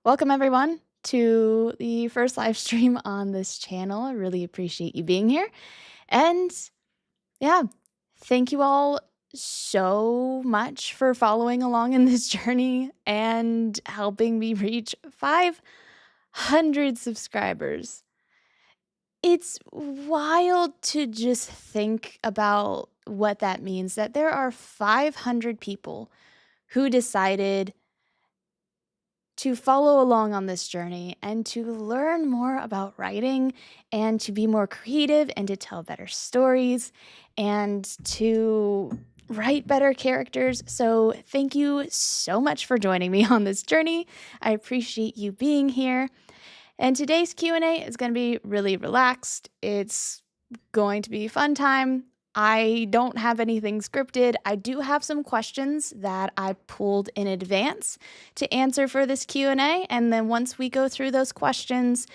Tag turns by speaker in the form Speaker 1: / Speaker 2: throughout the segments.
Speaker 1: Welcome, everyone, to the first live stream on this channel. I really appreciate you being here. And yeah, thank you all so much for following along in this journey and helping me reach 500 subscribers. It's wild to just think about what that means, that there are 500 people who decided to follow along on this journey and to learn more about writing and to be more creative and to tell better stories and to write better characters. So thank you so much for joining me on this journey. I appreciate you being here. And today's Q&A is going to be really relaxed. It's going to be a fun time. I don't have anything scripted. I do have some questions that I pulled in advance to answer for this Q&A, and then once we go through those questions,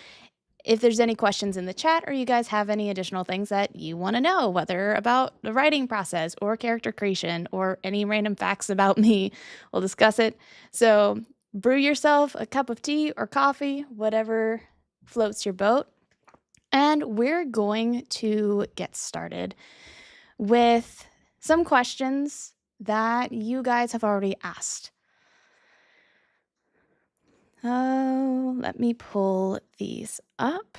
Speaker 1: if there's any questions in the chat or you guys have any additional things that you want to know, whether about the writing process or character creation or any random facts about me, we'll discuss it. So brew yourself a cup of tea or coffee, whatever floats your boat. And we're going to get started with some questions that you guys have already asked. Oh, let me pull these up.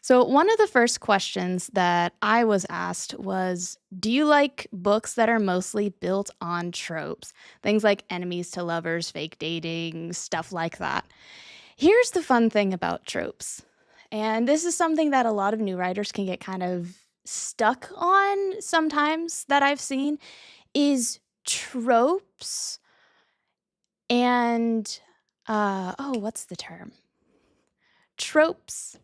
Speaker 1: So one of the first questions that I was asked was, do you like books that are mostly built on tropes? Things like enemies to lovers, fake dating, stuff like that. Here's the fun thing about tropes. And this is something that a lot of new writers can get kind of stuck on sometimes that I've seen is tropes and what's the term? Tropes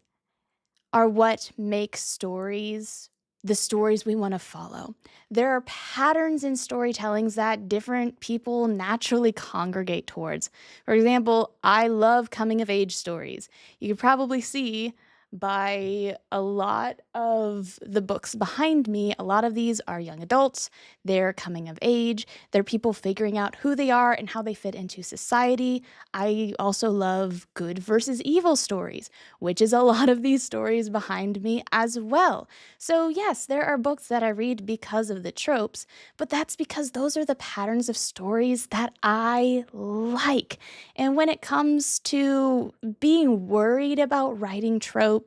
Speaker 1: are what make stories the stories we want to follow. There are patterns in storytellings that different people naturally congregate towards. For example, I love coming of age stories. You can probably see by a lot of the books behind me, a lot of these are young adults. They're coming of age. They're people figuring out who they are and how they fit into society. I also love good versus evil stories, which is a lot of these stories behind me as well. So yes, there are books that I read because of the tropes, but that's because those are the patterns of stories that I like. And when it comes to being worried about writing tropes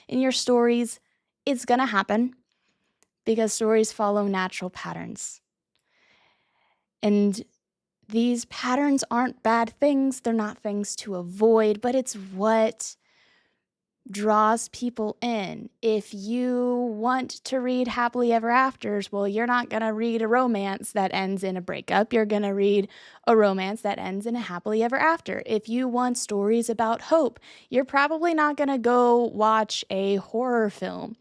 Speaker 1: in your stories, it's gonna happen because stories follow natural patterns. And these patterns aren't bad things, they're not things to avoid, but it's what draws people in. If you want to read happily ever afters, well, you're not going to read a romance that ends in a breakup. You're going to read a romance that ends in a happily ever after. If you want stories about hope, you're probably not going to go watch a horror film.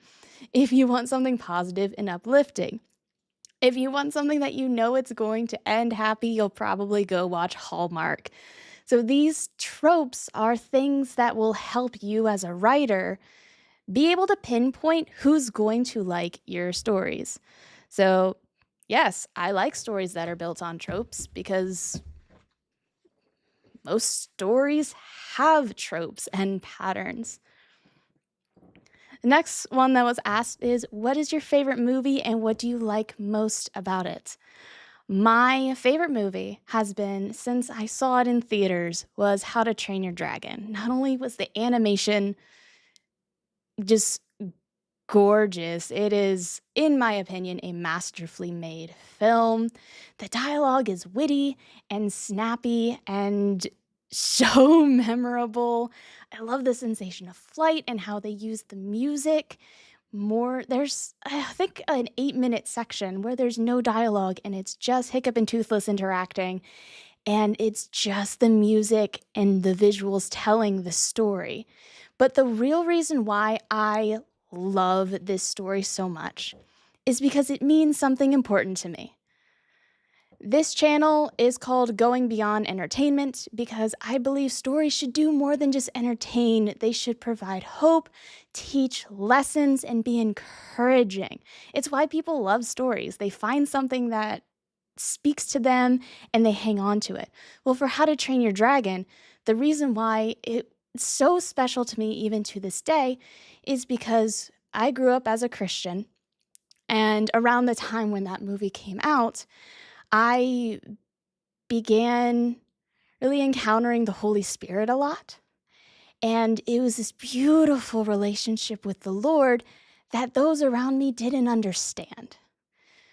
Speaker 1: If you want something positive and uplifting. If you want something that you know it's going to end happy, you'll probably go watch Hallmark. So these tropes are things that will help you as a writer be able to pinpoint who's going to like your stories. So yes, I like stories that are built on tropes because most stories have tropes and patterns. The next one that was asked is, what is your favorite movie and what do you like most about it? My favorite movie has been, since I saw it in theaters, was How to Train Your Dragon. Not only was the animation just gorgeous, it is, in my opinion, a masterfully made film. The dialogue is witty and snappy and so memorable. I love the sensation of flight and how they use the music more. There's, I think, an 8-minute section where there's no dialogue and it's just Hiccup and Toothless interacting, and it's just the music and the visuals telling the story. But the real reason why I love this story so much is because it means something important to me. This channel is called Going Beyond Entertainment because I believe stories should do more than just entertain. They should provide hope, teach lessons, and be encouraging. It's why people love stories. They find something that speaks to them and they hang on to it. Well, for How to Train Your Dragon, the reason why it's so special to me even to this day is because I grew up as a Christian, and around the time when that movie came out, I began really encountering the Holy Spirit a lot. And it was this beautiful relationship with the Lord that those around me didn't understand.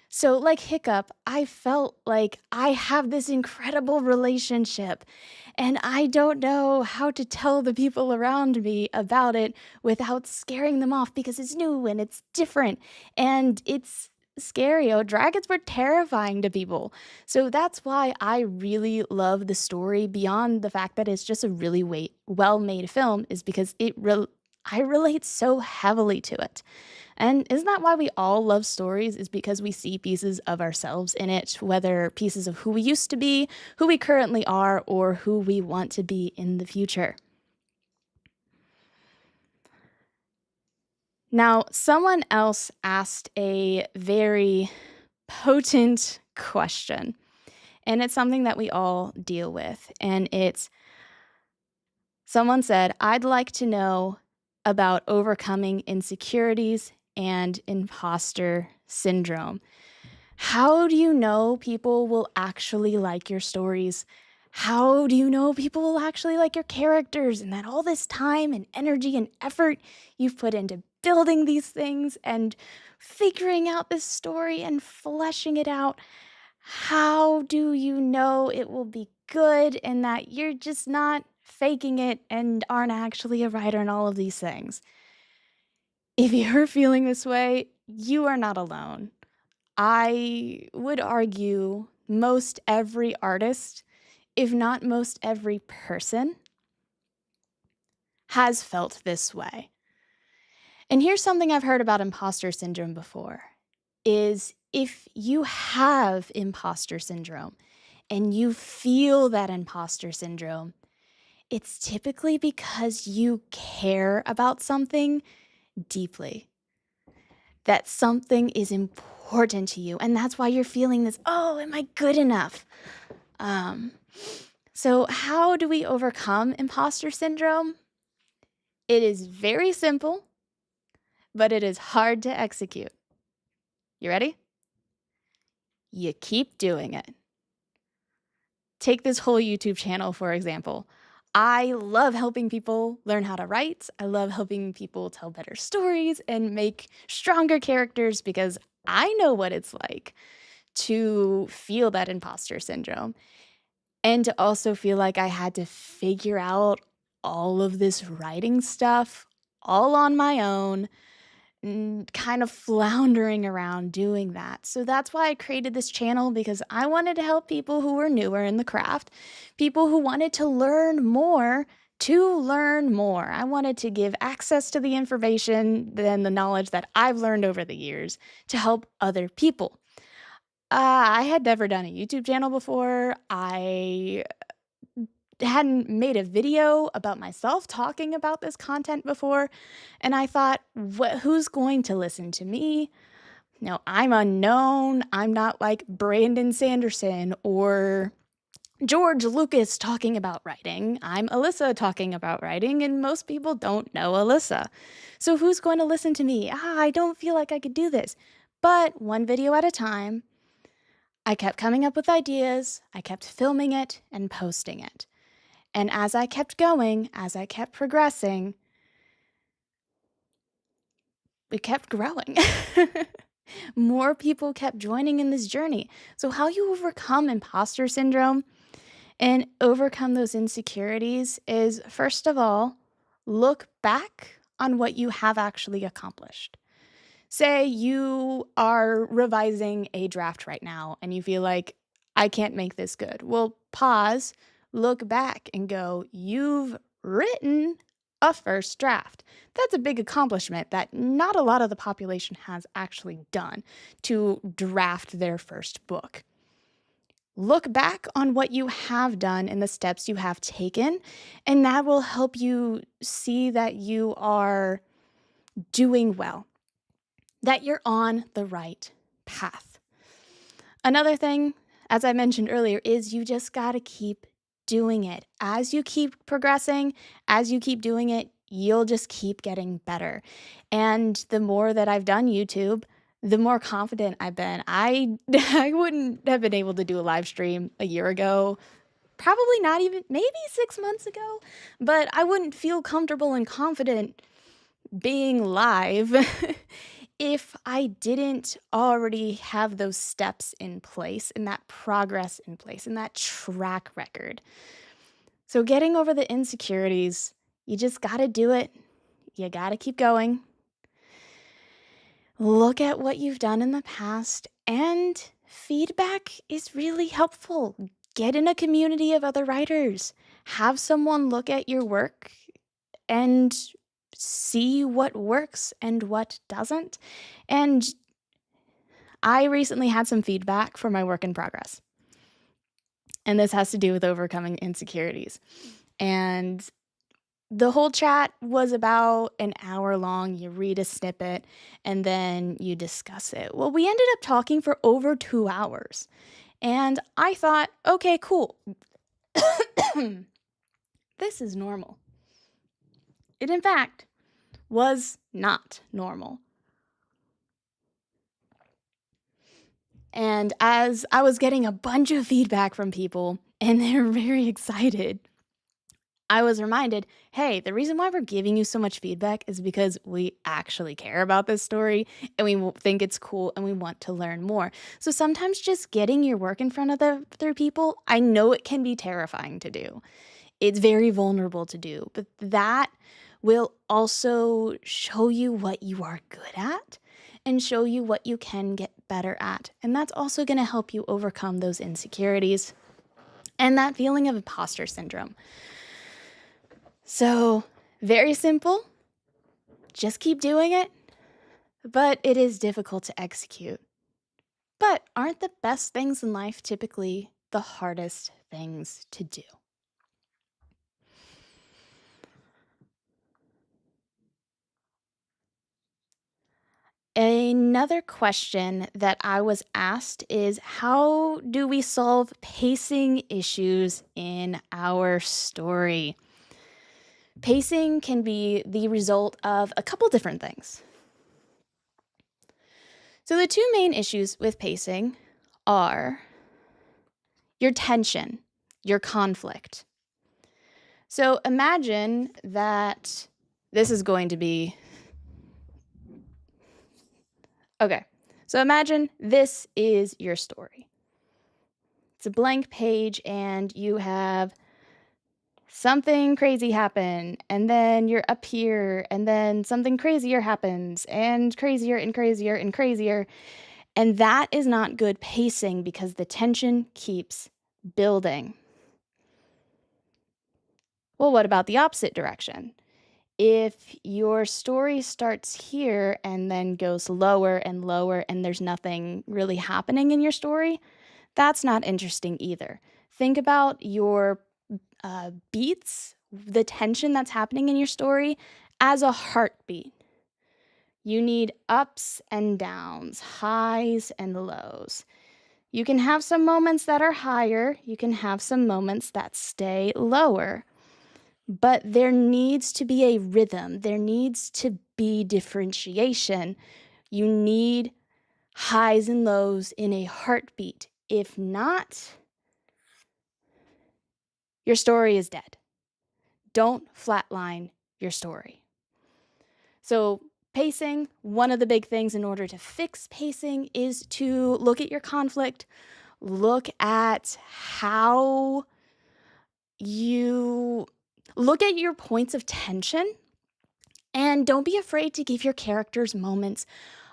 Speaker 1: So, like Hiccup, I felt like I have this incredible relationship, and I don't know how to tell the people around me about it without scaring them off because it's new and it's different and it's scary. Oh, dragons were terrifying to people. So that's why I really love the story beyond the fact that it's just a really well-made film, is because I relate so heavily to it. And isn't that why we all love stories? Is because we see pieces of ourselves in it, whether pieces of who we used to be, who we currently are, or who we want to be in the future. Now, someone else asked a very potent question, and it's something that we all deal with. And it's someone said, I'd like to know about overcoming insecurities and imposter syndrome. How do you know people will actually like your stories? How do you know people will actually like your characters, and that all this time and energy and effort you've put into building these things and figuring out this story and fleshing it out? How do you know it will be good and that you're just not faking it and aren't actually a writer and all of these things? If you're feeling this way, you are not alone. I would argue most every artist, if not most every person, has felt this way. And here's something I've heard about imposter syndrome before, is if you have imposter syndrome and you feel that imposter syndrome, it's typically because you care about something deeply, that something is important to you. And that's why you're feeling this, oh, am I good enough? So how do we overcome imposter syndrome? It is very simple, but it is hard to execute. You ready? You keep doing it. Take this whole YouTube channel, for example. I love helping people learn how to write. I love helping people tell better stories and make stronger characters because I know what it's like to feel that imposter syndrome and to also feel like I had to figure out all of this writing stuff all on my own, kind of floundering around doing that. So that's why I created this channel, because I wanted to help people who were newer in the craft, people who wanted to learn more. I wanted to give access to the information and the knowledge that I've learned over the years to help other people. I had never done a YouTube channel before. I hadn't made a video about myself talking about this content before. And I thought, who's going to listen to me? No, I'm unknown. I'm not like Brandon Sanderson or George Lucas talking about writing. I'm Alyssa talking about writing, and most people don't know Alyssa. So who's going to listen to me? I don't feel like I could do this. But one video at a time, I kept coming up with ideas, I kept filming it and posting it. And as I kept going, as I kept progressing, we kept growing. More people kept joining in this journey. So how you overcome imposter syndrome and overcome those insecurities is, first of all, look back on what you have actually accomplished. Say you are revising a draft right now and you feel like, I can't make this good. Well, pause, look back and go, you've written a first draft. That's a big accomplishment that not a lot of the population has actually done, to draft their first book. Look back on what you have done and the steps you have taken, and that will help you see that you are doing well, that you're on the right path. Another thing as I mentioned earlier, is you just gotta keep doing it. As you keep progressing, as you keep doing it, you'll just keep getting better. And the more that I've done YouTube, the more confident I've been. I I wouldn't have been able to do a live stream a year ago, probably not even maybe 6 months ago, but I wouldn't feel comfortable and confident being live if I didn't already have those steps in place and that progress in place and that track record. So, getting over the insecurities, you just gotta do it. You gotta keep going. Look at what you've done in the past, and feedback is really helpful. Get in a community of other writers, have someone look at your work and see what works and what doesn't. And I recently had some feedback for my work in progress, and this has to do with overcoming insecurities. And the whole chat was about an hour long. You read a snippet and then you discuss it. Well, we ended up talking for over 2 hours. And I thought, okay, cool. This is normal. It, in fact, was not normal. And as I was getting a bunch of feedback from people, and they're very excited, I was reminded, hey, the reason why we're giving you so much feedback is because we actually care about this story and we think it's cool and we want to learn more. So sometimes just getting your work in front of other people, I know it can be terrifying to do. It's very vulnerable to do, but that will also show you what you are good at and show you what you can get better at. And that's also going to help you overcome those insecurities and that feeling of imposter syndrome. So, very simple. Just keep doing it. But it is difficult to execute. But aren't the best things in life typically the hardest things to do? Another question that I was asked is, how do we solve pacing issues in our story? Pacing can be the result of a couple different things. So the two main issues with pacing are your tension, your conflict. So imagine that this is going to be okay. So imagine this is your story. It's a blank page and you have something crazy happen, and then you're up here, and then something crazier happens, and crazier and crazier and crazier. And that is not good pacing because the tension keeps building. Well, what about the opposite direction? If your story starts here and then goes lower and lower, and there's nothing really happening in your story, that's not interesting either. Think about your beats, the tension that's happening in your story, as a heartbeat. You need ups and downs, highs and lows. You can have some moments that are higher, you can have some moments that stay lower. But there needs to be a rhythm. There needs to be differentiation. You need highs and lows in a heartbeat. If not, your story is dead. Don't flatline your story. So, pacing, one of the big things in order to fix pacing is to look at your conflict, look at how you look at your points of tension, and don't be afraid to give your characters moments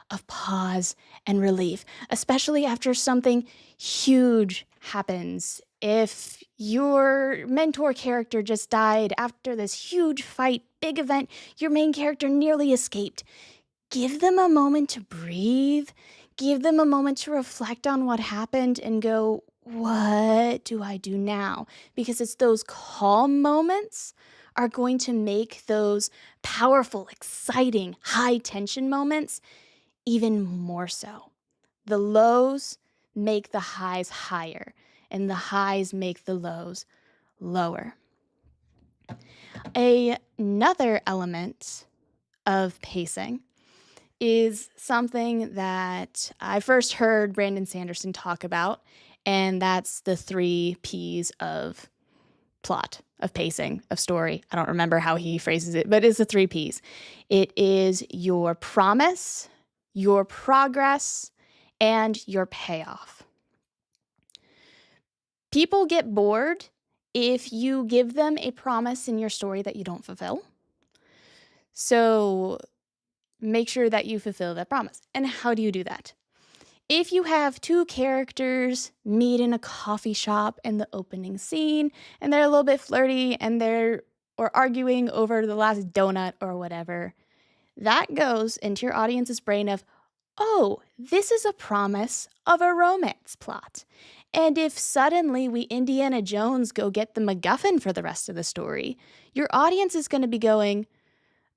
Speaker 1: of pause and relief, especially after something huge happens. If your mentor character just died after this huge fight, big event, your main character nearly escaped, give them a moment to breathe, give them a moment to reflect on what happened and go, what do I do now? Because it's those calm moments are going to make those powerful, exciting, high tension moments even more so. The lows, make the highs higher, and the highs make the lows lower. Another element of pacing is something that I first heard Brandon Sanderson talk about, and that's the 3 P's of plot, of pacing, of story. I don't remember how he phrases it, but it's the 3 P's. It is your promise, your progress, and your payoff. People get bored if you give them a promise in your story that you don't fulfill. So make sure that you fulfill that promise. And how do you do that? If you have 2 characters meet in a coffee shop in the opening scene, and they're a little bit flirty and they're arguing over the last donut or whatever, that goes into your audience's brain of, oh, this is a promise of a romance plot. And if suddenly we Indiana Jones go get the MacGuffin for the rest of the story, your audience is going to be going,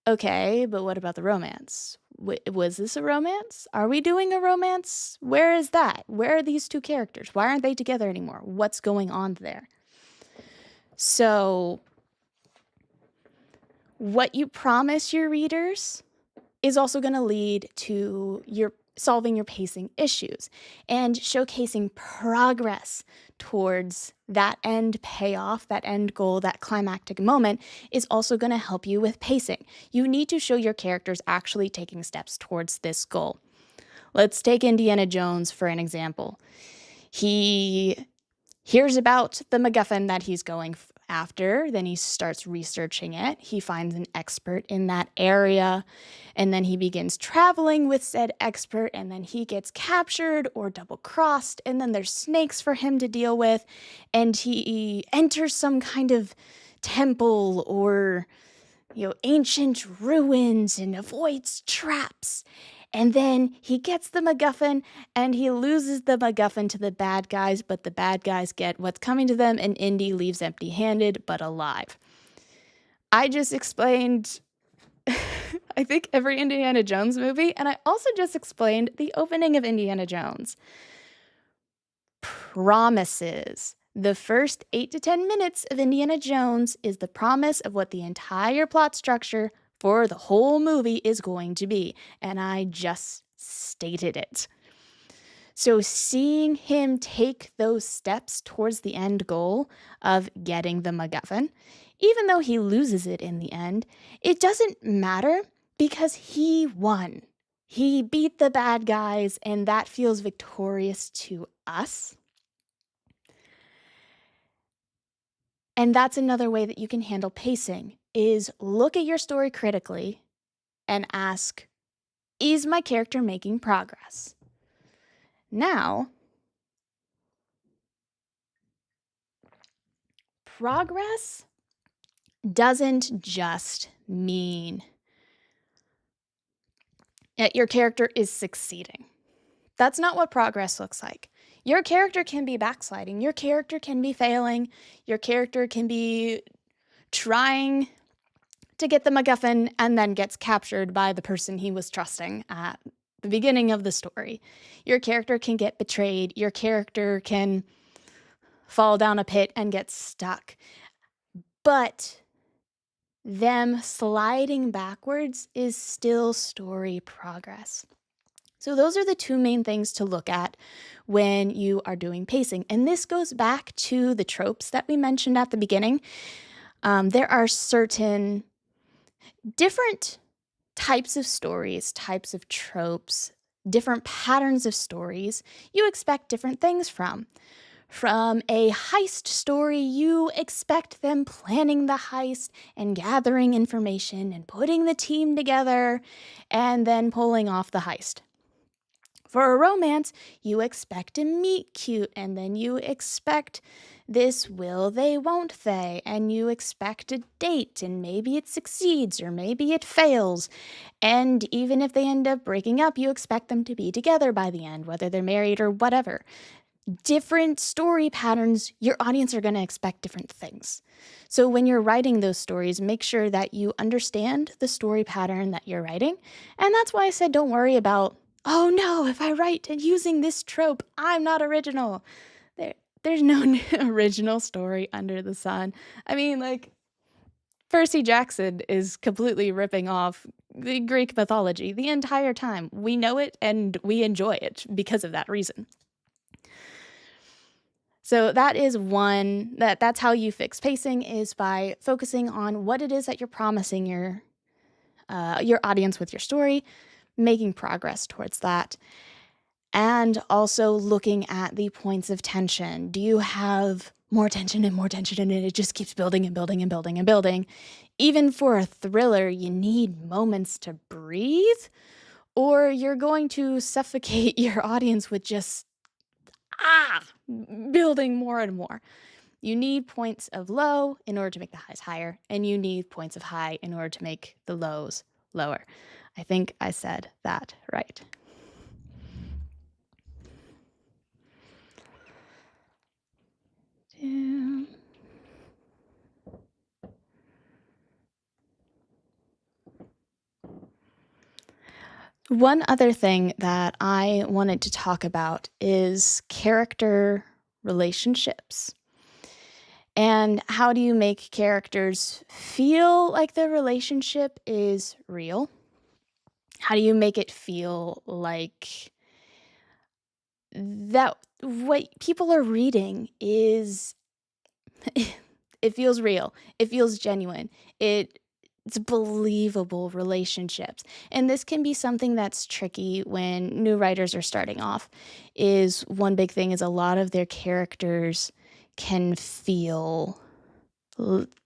Speaker 1: okay, but what about the romance? Was this a romance? Are we doing a romance? Where is that? Where are these 2 characters? Why aren't they together anymore? What's going on there? So, what you promise your readers is also going to lead to your solving your pacing issues and showcasing progress towards that end payoff, that end goal, that climactic moment is also going to help you with pacing. You need to show your characters actually taking steps towards this goal. Let's take Indiana Jones for an example. He hears about the MacGuffin that he's going after, then he starts researching it. He finds an expert in that area, and then he begins traveling with said expert, and then he gets captured or double-crossed, and then there's snakes for him to deal with, and he enters some kind of temple or, ancient ruins and avoids traps. And then he gets the MacGuffin, and he loses the MacGuffin to the bad guys, but the bad guys get what's coming to them, and Indy leaves empty-handed, but alive. I just explained, I think, every Indiana Jones movie, and I also just explained the opening of Indiana Jones. Promises. The first 8 to 10 minutes of Indiana Jones is the promise of what the entire plot structure for the whole movie is going to be, and I just stated it. So seeing him take those steps towards the end goal of getting the MacGuffin, even though he loses it in the end, it doesn't matter because he won. He beat the bad guys, and that feels victorious to us. And that's another way that you can handle pacing, is look at your story critically and ask, is my character making progress? Now, progress doesn't just mean that your character is succeeding. That's not what progress looks like. Your character can be backsliding. Your character can be failing. Your character can be trying to get the MacGuffin and then gets captured by the person he was trusting at the beginning of the story. Your character can get betrayed. Your character can fall down a pit and get stuck. But them sliding backwards is still story progress. So those are the 2 main things to look at when you are doing pacing. And this goes back to the tropes that we mentioned at the beginning. There are certain different types of stories, types of tropes, different patterns of stories you expect different things from. From a heist story, you expect them planning the heist and gathering information and putting the team together and then pulling off the heist. For a romance, you expect a meet cute, and then you expect this will they, won't they, and you expect a date, and maybe it succeeds or maybe it fails. And even if they end up breaking up, you expect them to be together by the end, whether they're married or whatever. Different story patterns, your audience are going to expect different things. So when you're writing those stories, make sure that you understand the story pattern that you're writing. And that's why I said don't worry about oh no, if I write and using this trope, I'm not original. There's no original story under the sun. I mean, like, Percy Jackson is completely ripping off the Greek mythology the entire time. We know it and we enjoy it because of that reason. So that is that's how you fix pacing, is by focusing on what it is that you're promising your audience with your story, making progress towards that, and also looking at the points of tension. Do you have more tension and more tension, and it just keeps building and building and building and building? Even for a thriller, you need moments to breathe, or you're going to suffocate your audience with just building more and more. You need points of low in order to make the highs higher, and you need points of high in order to make the lows lower. I think I said that right. One other thing that I wanted to talk about is character relationships. And how do you make characters feel like the relationship is real? How do you make it feel like that what people are reading is it feels real, it feels genuine, it's believable relationships. And this can be something that's tricky when new writers are starting off. Is one big thing is a lot of their characters can feel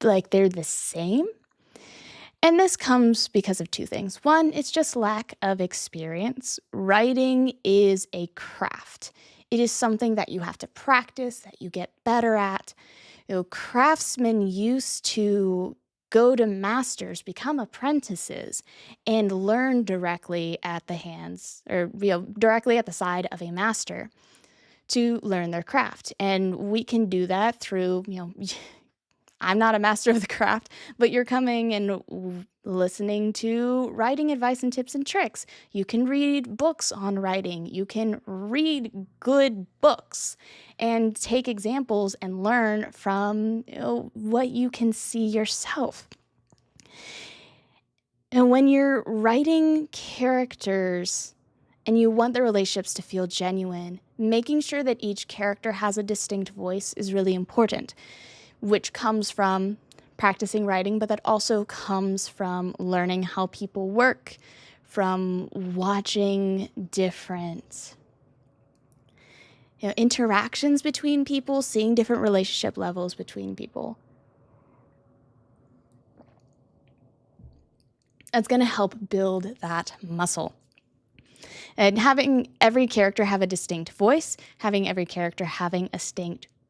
Speaker 1: like they're the same. And this comes because of two things. One, it's just lack of experience. Writing is a craft. It is something that you have to practice, that you get better at. Craftsmen used to go to masters, become apprentices, and learn directly at the hands, or directly at the side of a master to learn their craft. And we can do that through, I'm not a master of the craft, but you're coming and listening to writing advice and tips and tricks. You can read books on writing. You can read good books and take examples and learn from what you can see yourself. And when you're writing characters and you want the relationships to feel genuine, making sure that each character has a distinct voice is really important, which comes from practicing writing, but that also comes from learning how people work, from watching different interactions between people, seeing different relationship levels between people. It's going to help build that muscle. And having every character have a distinct voice, having every character having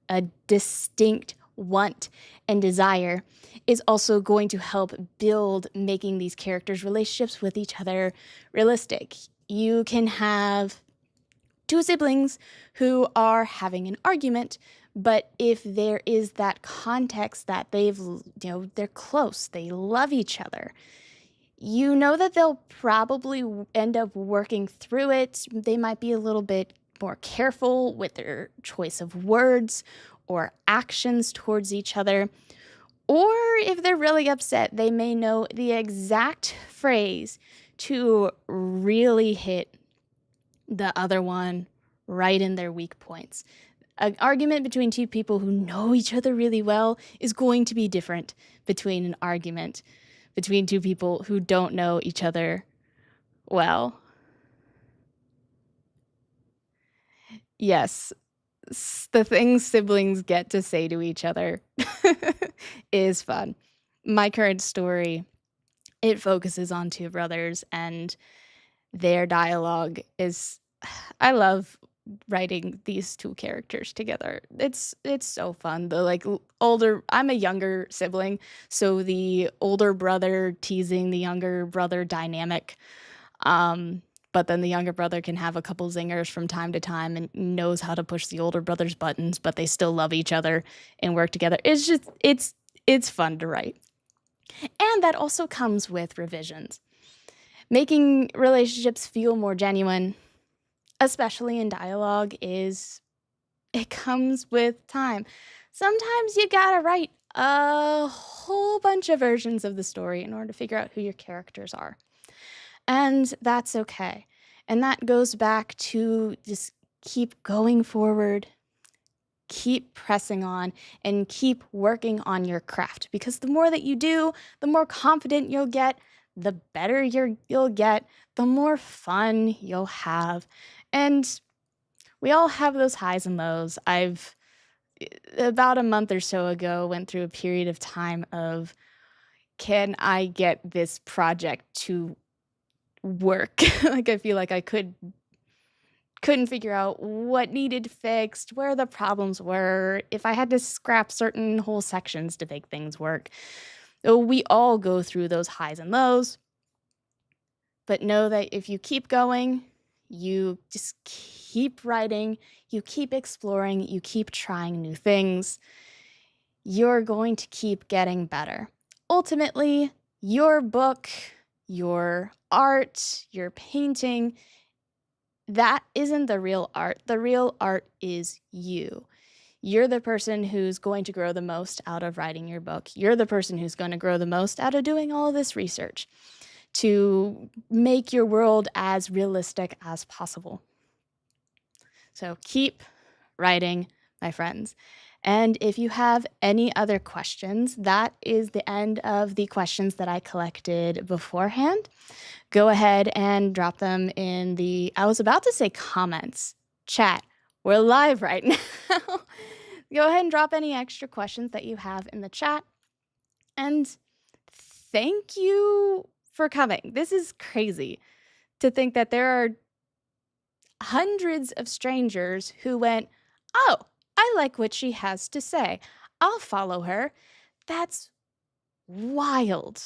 Speaker 1: a distinct want and desire is also going to help build making these characters' relationships with each other realistic. You can have two siblings who are having an argument, but if there is that context that they're close, they love each other, that they'll probably end up working through it. They might be a little bit more careful with their choice of words or actions towards each other. Or if they're really upset, they may know the exact phrase to really hit the other one right in their weak points. An argument between two people who know each other really well is going to be different between an argument between two people who don't know each other well. Yes, the things siblings get to say to each other is fun. My current story, it focuses on two brothers, and their dialogue is, I love writing these two characters together. It's so fun. I'm a younger sibling, so the older brother teasing the younger brother dynamic. But then the younger brother can have a couple zingers from time to time and knows how to push the older brother's buttons, but they still love each other and work together. It's fun to write. And that also comes with revisions. Making relationships feel more genuine, especially in dialogue, it comes with time. Sometimes you gotta write a whole bunch of versions of the story in order to figure out who your characters are. And that's okay. And that goes back to just keep going forward, keep pressing on, and keep working on your craft. Because the more that you do, the more confident you'll get, the better you'll get, the more fun you'll have. And we all have those highs and lows. I've about a month or so ago went through a period of time of, can I get this project to work? Like, I feel like I couldn't figure out what needed fixed, where the problems were, if I had to scrap certain whole sections to make things work. So we all go through those highs and lows, but know that if you keep going, you just keep writing, you keep exploring, you keep trying new things, you're going to keep getting better. Ultimately, your book, your art, your painting, that isn't the real art. The real art is you. You're the person who's going to grow the most out of writing your book. You're the person who's going to grow the most out of doing all of this research to make your world as realistic as possible. So keep writing, my friends. And if you have any other questions, that is the end of the questions that I collected beforehand. Go ahead and drop them in I was about to say comments, chat. We're live right now. Go ahead and drop any extra questions that you have in the chat. And thank you for coming. This is crazy to think that there are hundreds of strangers who went, oh, I like what she has to say. I'll follow her. That's wild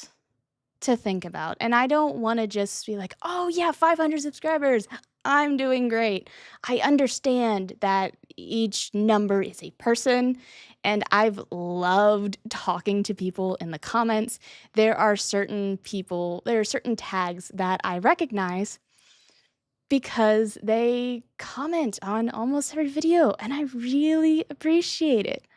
Speaker 1: to think about. And I don't want to just be like, oh yeah, 500 subscribers. I'm doing great. I understand that each number is a person, and I've loved talking to people in the comments. There are certain tags that I recognize because they comment on almost every video, and I really appreciate it.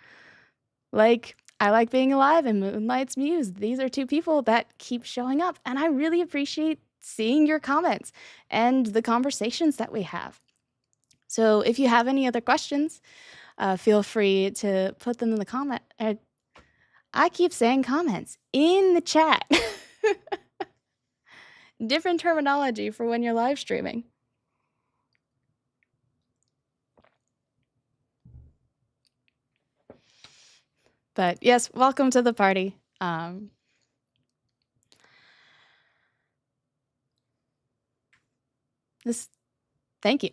Speaker 1: Like, I Like Being Alive and Moonlight's Muse. These are two people that keep showing up, and I really appreciate seeing your comments and the conversations that we have. So if you have any other questions, feel free to put them in the comment. I keep saying comments in the chat. Different terminology for when you're live streaming. But yes, welcome to the party. Thank you.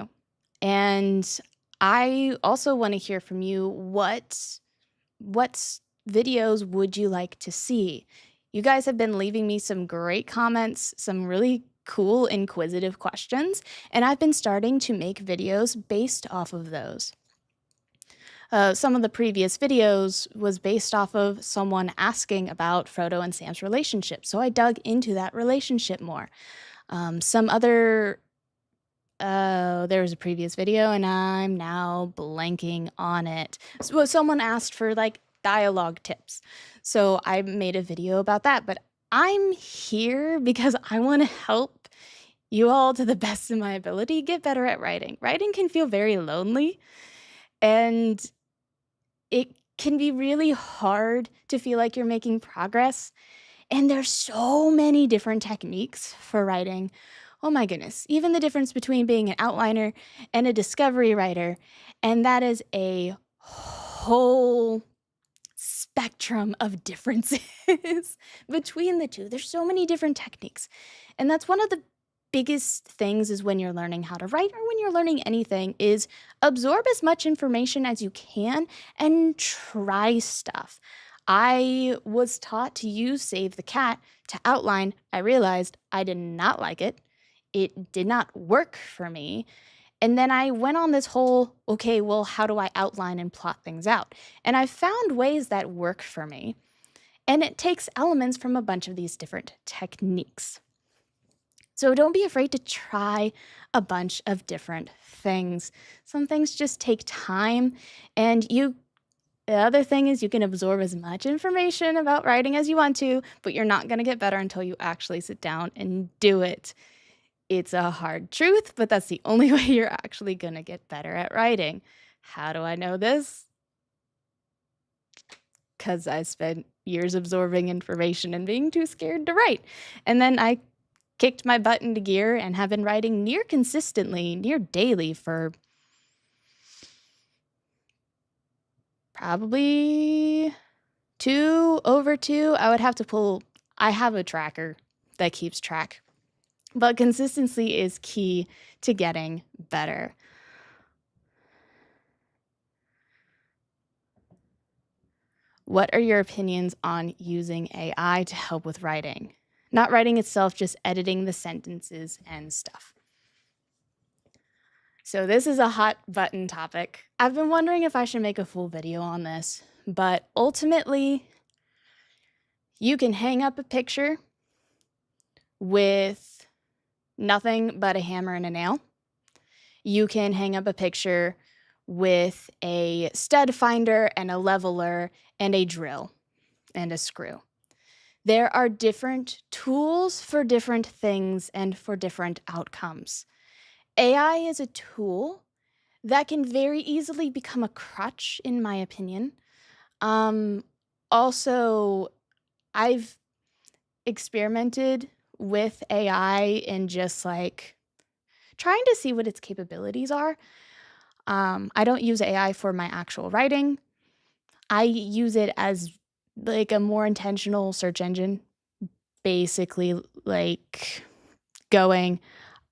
Speaker 1: And I also want to hear from you. What videos would you like to see? You guys have been leaving me some great comments, some really cool, inquisitive questions, and I've been starting to make videos based off of those. Some of the previous videos was based off of someone asking about Frodo and Sam's relationship, so I dug into that relationship more. There was a previous video and I'm now blanking on it. So someone asked for like dialogue tips. So I made a video about that, but I'm here because I want to help you all to the best of my ability get better at writing. Writing can feel very lonely, and it can be really hard to feel like you're making progress. And there's so many different techniques for writing. Oh my goodness, even the difference between being an outliner and a discovery writer, and that is a whole spectrum of differences between the two. There's so many different techniques. And that's one of the biggest things is when you're learning how to write or when you're learning anything is absorb as much information as you can and try stuff. I was taught to use Save the Cat to outline. I realized I did not like it. It did not work for me. And then I went on this whole, okay, well, how do I outline and plot things out? And I found ways that work for me. And it takes elements from a bunch of these different techniques. So don't be afraid to try a bunch of different things. Some things just take time, and the other thing is you can absorb as much information about writing as you want to, but you're not going to get better until you actually sit down and do it. It's a hard truth, but that's the only way you're actually going to get better at writing. How do I know this? Because I spent years absorbing information and being too scared to write. And then I kicked my butt into gear and have been writing near consistently, near daily for probably over two. I have a tracker that keeps track, but consistency is key to getting better. What are your opinions on using AI to help with writing? Not writing itself, just editing the sentences and stuff. So this is a hot button topic. I've been wondering if I should make a full video on this, but ultimately, you can hang up a picture with nothing but a hammer and a nail. You can hang up a picture with a stud finder and a leveler and a drill and a screw. There are different tools for different things and for different outcomes. AI is a tool that can very easily become a crutch, in my opinion. Also, I've experimented with AI and just like trying to see what its capabilities are. I don't use AI for my actual writing. I use it as like a more intentional search engine, basically like going,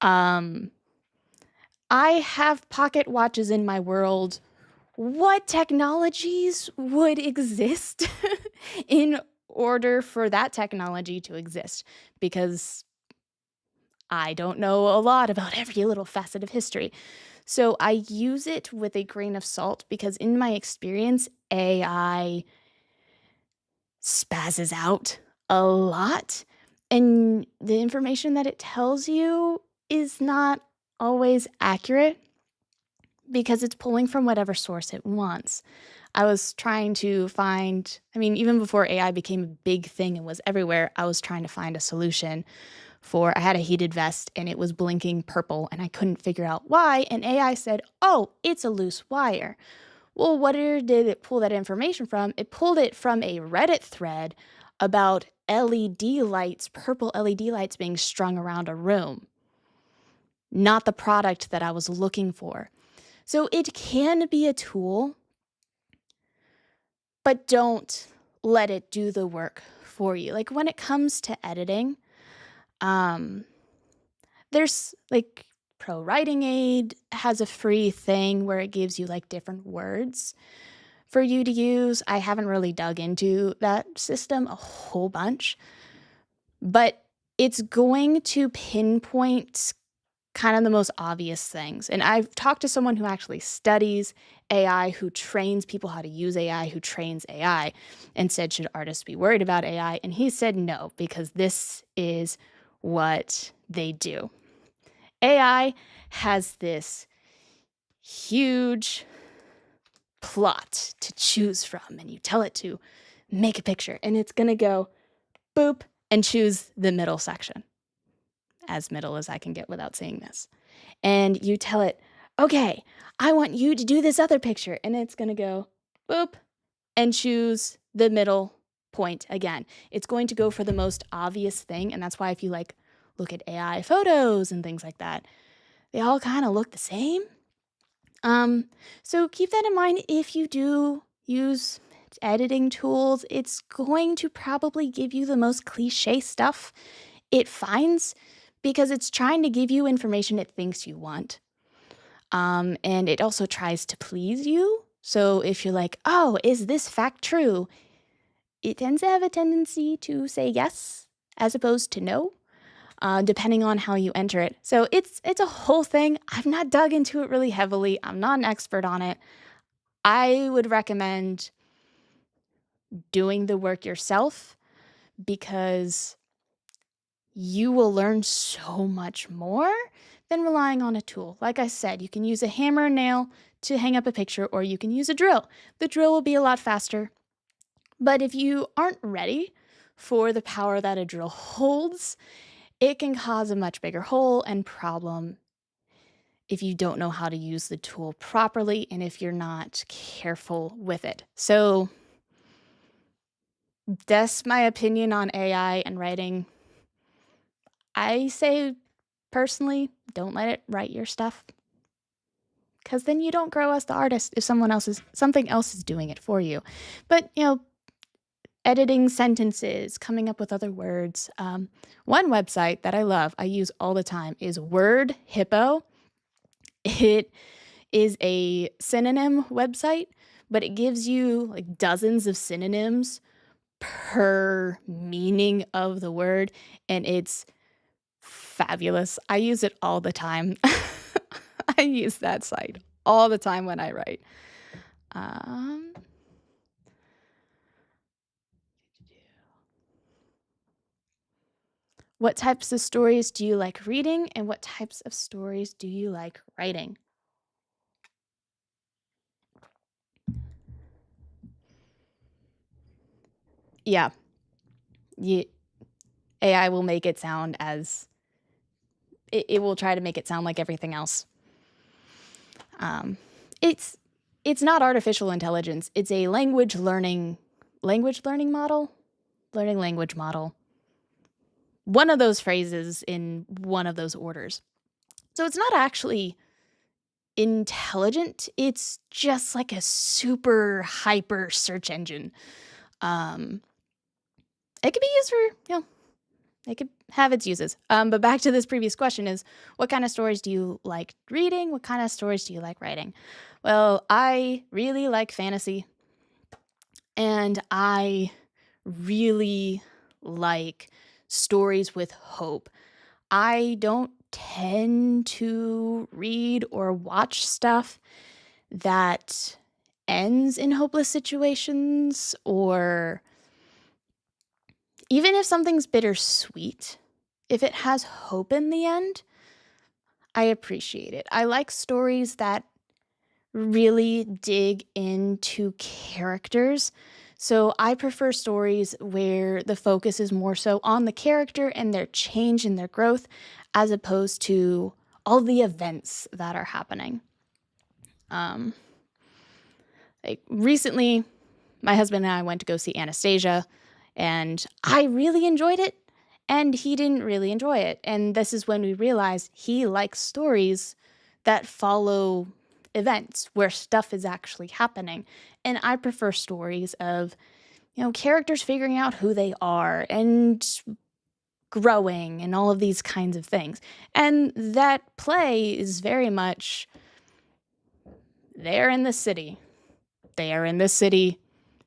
Speaker 1: I have pocket watches in my world. What technologies would exist in order for that technology to exist? Because I don't know a lot about every little facet of history. So I use it with a grain of salt because in my experience, AI spazzes out a lot. And the information that it tells you is not always accurate because it's pulling from whatever source it wants. I was trying to find, even before AI became a big thing and was everywhere, I was trying to find a solution I had a heated vest and it was blinking purple and I couldn't figure out why. And AI said, oh, it's a loose wire. Well, where did it pull that information from? It pulled it from a Reddit thread about LED lights, purple LED lights being strung around a room, not the product that I was looking for. So it can be a tool, but don't let it do the work for you. Like when it comes to editing, there's like Pro Writing Aid has a free thing where it gives you like different words for you to use. I haven't really dug into that system a whole bunch, but it's going to pinpoint kind of the most obvious things. And I've talked to someone who actually studies AI, who trains people how to use AI, who trains AI, and said, should artists be worried about AI? And he said no, because this is what they do. AI has this huge plot to choose from, and you tell it to make a picture, and it's going to go boop and choose the middle section, as middle as I can get without saying this. And you tell it, okay, I want you to do this other picture, and it's going to go boop and choose the middle point again. It's going to go for the most obvious thing, and that's why if you like look at AI photos and things like that, they all kind of look the same. So keep that in mind if you do use editing tools. It's going to probably give you the most cliche stuff it finds because it's trying to give you information it thinks you want. And it also tries to please you. So if you're like, oh, is this fact true? It tends to have a tendency to say yes as opposed to no. Depending on how you enter it. So it's a whole thing. I've not dug into it really heavily. I'm not an expert on it. I would recommend doing the work yourself because you will learn so much more than relying on a tool. Like I said, you can use a hammer and nail to hang up a picture, or you can use a drill. The drill will be a lot faster. But if you aren't ready for the power that a drill holds, it can cause a much bigger hole and problem if you don't know how to use the tool properly and if you're not careful with it. So that's my opinion on AI and writing. I say personally, don't let it write your stuff, because then you don't grow as the artist if something else is doing it for you. But editing sentences, coming up with other words. One website that I love, I use all the time, is Word Hippo. It is a synonym website, but it gives you like dozens of synonyms per meaning of the word, and it's fabulous. I use it all the time. I use that site all the time when I write. What types of stories do you like reading, and what types of stories do you like writing? Yeah. AI will make it sound as it will try to make it sound like everything else. It's not artificial intelligence. It's a language learning model, learning language model. One of those phrases in one of those orders. So it's not actually intelligent. It's just like a super hyper search engine. It could be used for, it could have its uses. But back to this previous question is, what kind of stories do you like reading? What kind of stories do you like writing? Well, I really like fantasy, and I really like stories with hope. I don't tend to read or watch stuff that ends in hopeless situations, or even if something's bittersweet, if it has hope in the end, I appreciate it. I like stories that really dig into characters. So I prefer stories where the focus is more so on the character and their change and their growth, as opposed to all the events that are happening. Like recently, my husband and I went to go see Anastasia, and I really enjoyed it, and he didn't really enjoy it. And this is when we realized he likes stories that follow events where stuff is actually happening. And I prefer stories of, characters figuring out who they are and growing and all of these kinds of things. And that play is very much, they're in the city. They are in this city.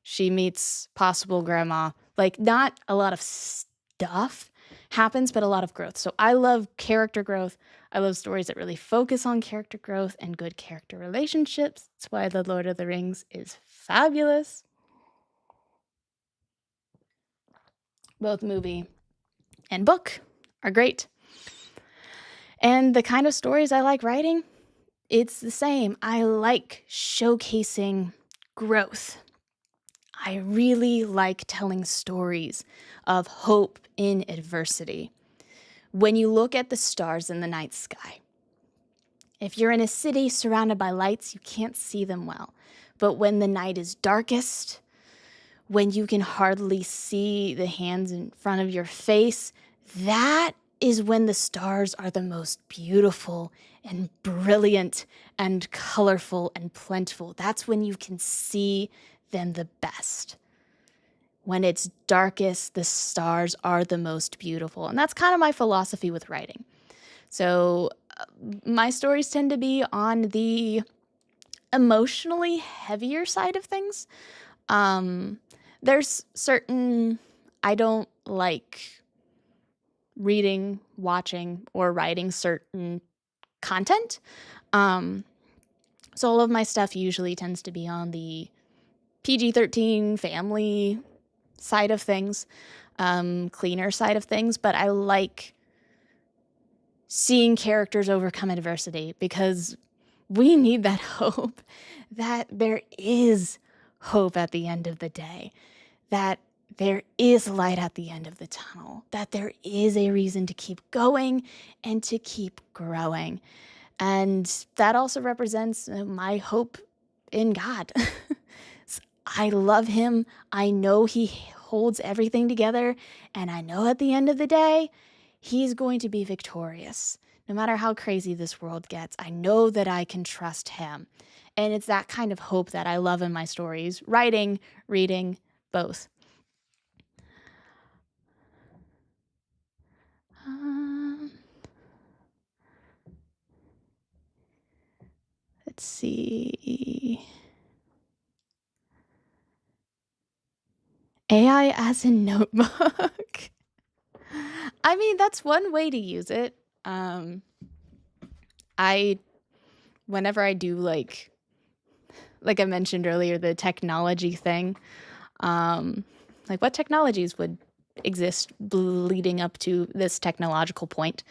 Speaker 1: She meets possible grandma. Like, not a lot of stuff happens, but a lot of growth. So I love character growth. I love stories that really focus on character growth and good character relationships. That's why The Lord of the Rings is fabulous. Both movie and book are great. And the kind of stories I like writing, it's the same. I like showcasing growth. I really like telling stories of hope in adversity. When you look at the stars in the night sky, if you're in a city surrounded by lights, you can't see them well. But when the night is darkest, when you can hardly see the hands in front of your face, that is when the stars are the most beautiful and brilliant and colorful and plentiful. That's when you can see them the best. When it's darkest, the stars are the most beautiful. And that's kind of my philosophy with writing. So my stories tend to be on the emotionally heavier side of things. There's certain, I don't like reading, watching, or writing certain content. So all of my stuff usually tends to be on the PG-13 family side of things. cleaner side of things, but I like seeing characters overcome adversity because we need that hope, that there is hope at the end of the day, that there is light at the end of the tunnel, that there is a reason to keep going and to keep growing. And that also represents my hope in God. I love him. I know he holds everything together. And I know at the end of the day, he's going to be victorious. No matter how crazy this world gets, I know that I can trust him. And it's that kind of hope that I love in my stories, writing, reading, both. Let's see. AI as a notebook. I mean, that's one way to use it. Whenever I do like I mentioned earlier, the technology thing, like what technologies would exist leading up to this technological point?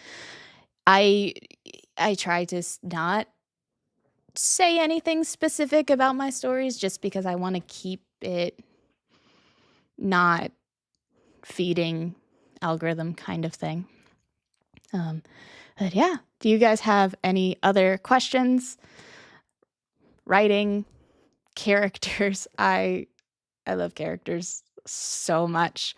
Speaker 1: I try to not say anything specific about my stories just because I want to keep it not feeding algorithm kind of thing. But yeah, do you guys have any other questions? Writing, characters. I love characters so much.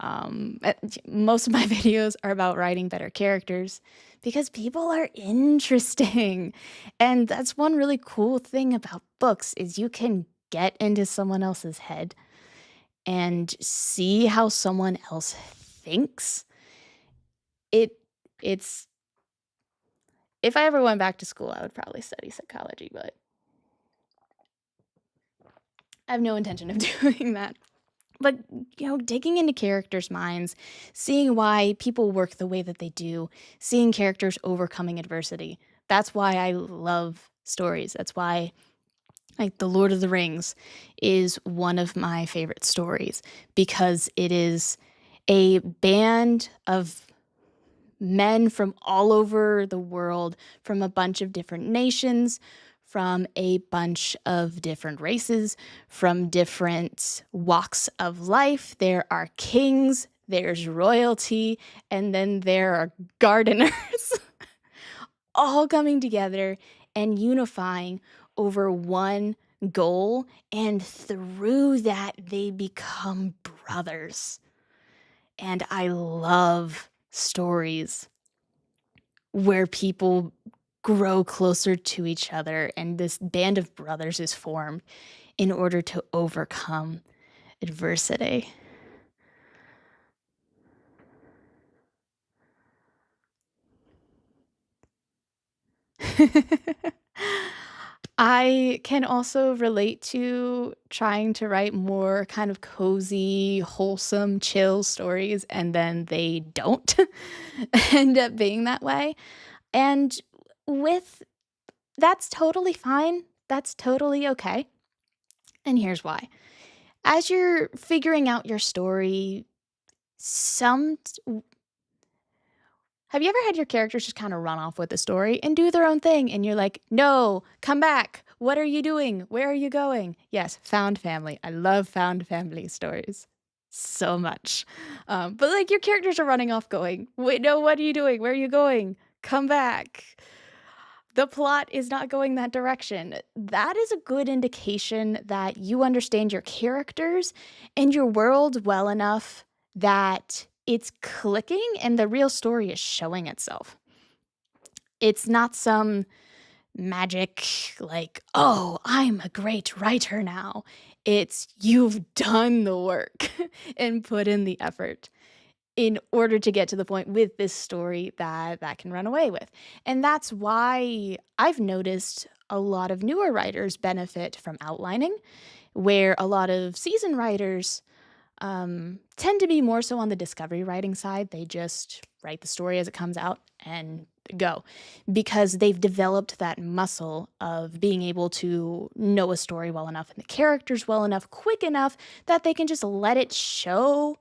Speaker 1: Most of my videos are about writing better characters because people are interesting. And that's one really cool thing about books is you can get into someone else's head and see how someone else thinks. It's if I ever went back to school, I would probably study psychology, but I have no intention of doing that. But, digging into characters' minds, seeing why people work the way that they do, seeing characters overcoming adversity. That's why I love stories. That's why, like, The Lord of the Rings is one of my favorite stories because it is a band of men from all over the world, from a bunch of different nations, from a bunch of different races, from different walks of life. There are kings, there's royalty, and then there are gardeners all coming together and unifying over one goal. And through that, they become brothers. And I love stories where people grow closer to each other and this band of brothers is formed in order to overcome adversity. I can also relate to trying to write more kind of cozy, wholesome, chill stories, and then they don't end up being that way. And with that's totally fine. That's totally okay. And here's why. As you're figuring out your story, some have you ever had your characters just kind of run off with the story and do their own thing and you're like, "No, come back. What are you doing? Where are you going?" Yes, found family. I love found family stories so much. But like your characters are running off going, "Wait, no, what are you doing? Where are you going? Come back." The plot is not going that direction. That is a good indication that you understand your characters and your world well enough that it's clicking and the real story is showing itself. It's not some magic like, "Oh, I'm a great writer now." It's you've done the work and put in the effort in order to get to the point with this story that can run away with. And that's why I've noticed a lot of newer writers benefit from outlining, where a lot of seasoned writers tend to be more so on the discovery writing side. They just write the story as it comes out and go because they've developed that muscle of being able to know a story well enough and the characters well enough, quick enough that they can just let it show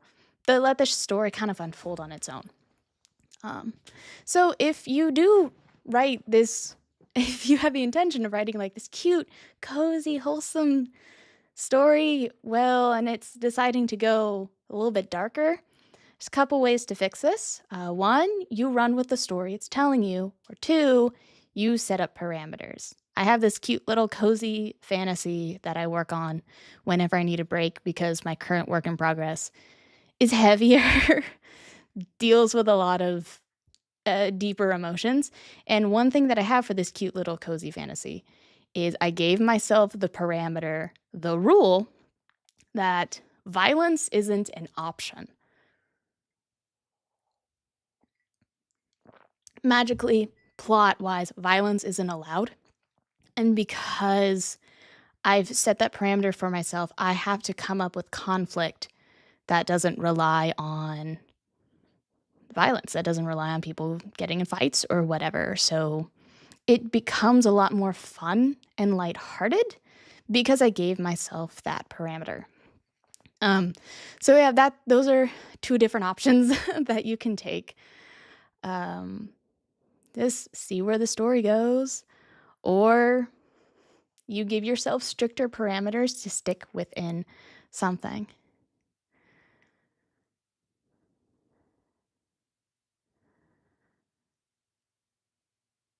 Speaker 1: let the story kind of unfold on its own. So if you do write this, if you have the intention of writing like this cute, cozy, wholesome story, well, and it's deciding to go a little bit darker, there's a couple ways to fix this. One, you run with the story it's telling you, or two, you set up parameters. I have this cute little cozy fantasy that I work on whenever I need a break because my current work in progress is heavier, deals with a lot of deeper emotions. And one thing that I have for this cute little cozy fantasy is I gave myself the parameter, the rule, that violence isn't an option. Magically, plot-wise, violence isn't allowed. And because I've set that parameter for myself, I have to come up with conflict that doesn't rely on violence, that doesn't rely on people getting in fights or whatever. So it becomes a lot more fun and lighthearted because I gave myself that parameter. So yeah, those are two different options that you can take. Just see where the story goes, or you give yourself stricter parameters to stick within something.